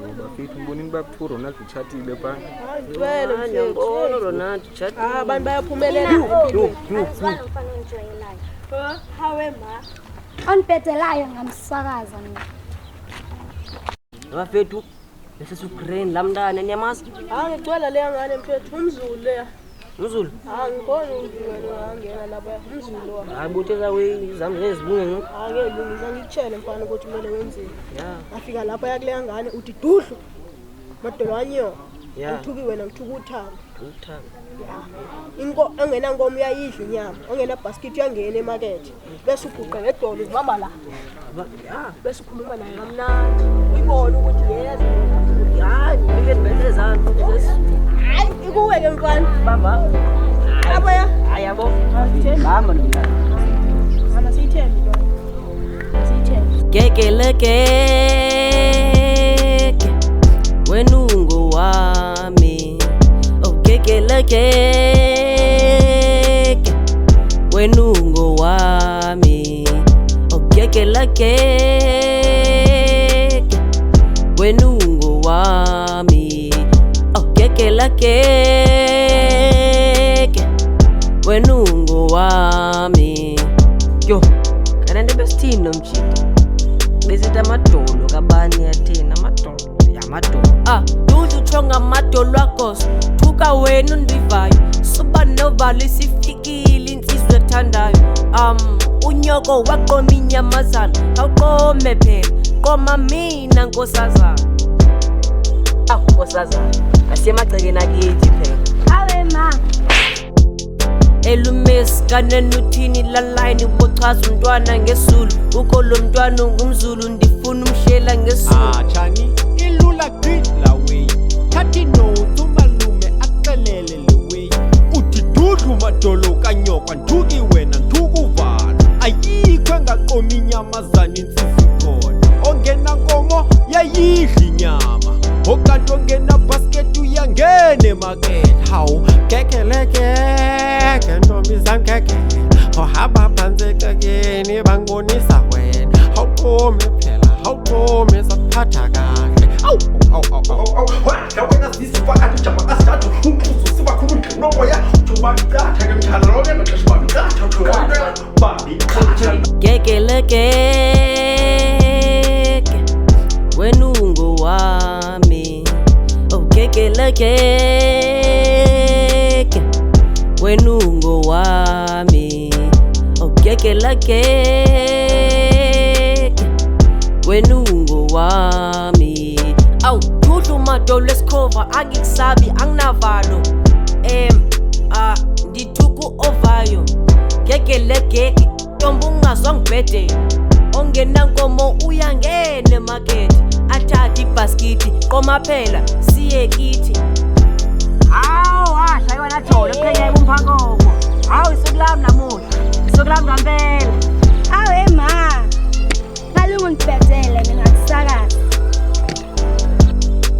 Bafethu ngibonini bakuthi Ronaldo uchatile pha. Ngicela ngiyabona Ronaldo chatile. Abantu bayaphumelela. Mfana onjwayelayo. Hawe ma. Onibhedelayo ngamsakaza mina. Bafethu bese sugreen lamntana niyamazi. Ngicela le ngane mfethu umZulu leya. Umzulu. Ngibona umzulu ngena lapha umZulu. Hayi buthe zawe izami nezibunge ngo. Ngiyelungisa ngikutshele mfana ukuthi kumele wenzeni. Ya. Afika lapha yakuleya ngane uthi duhlu. Madolo wanyo. Ya. Ngithuki wena ngithuka uthando. Uthando. Inko engena nkomo uyayidla inyama, ongena basket uyangena emarket. Bese uguqa ngedolo ubamba la. Ya. Bese ukhuluma naye kamnandi. Uyibona ukuthi yeza. Hayi ngeke bese zami. Hayi ikuweke mfana. Baba. Abuya. Ayabo. Bamba nomntana. Mama siyithembe yona. Siyithembe. Gekeleke wenungo wami. Oh gekeleke wenungo wami. Oh gekeleke wenungo wami. Oh gekeleke wenungo wami. Yo kanande besithini nomjida besithi amadolo kabani yathina amadolo yamadolo dudu chonga amadolo akho thuka wena undivayo suba novalo isifikile insizwe ethandayo unyoko waqoma inyamazana awuqome phela qoma mina nkosazana nkosazana asiyemagcekeni akithi phela Hawe ma. Elumesi kanenuthini la line ubochaza umntwana ngesulu ukho lo mntwana ungumzulu ndifuna umhlela ngesulu chani ilula gidla way thathi notes umalume axelele le way uthi dudlu madolo kanyokwa nthuki wena nthukuvala ayikho engaqomi inyamazana insisi khona ongena nkomo yayidla inyama okanti ongena basket uyangena emarket hawu kekeleke ntombi zangeke ohamba phansi kekeni bangibonisa wena hawuqome phela hawuqome saphatha kahle yawena zisifaka ijama kasidadu umfuzo sibakhulu nginomoya jobaqatha ke mthala lonke maxesha baqatha uthula babi gekeleke wenungo wami oh gekeleke wenungo wami oh gekeleke wenungo wami aw dudu madolo esikhova angikusabi anginavalo ndithuku ovayo gekeleke ntombi ungazwa ngibhedela ongena nkomo uyangena emarket athatha ibhaskiti qoma phela siye kithi hawu washa yona thole phenya umphakoko hawu isokulami namuhla isokulami ngempela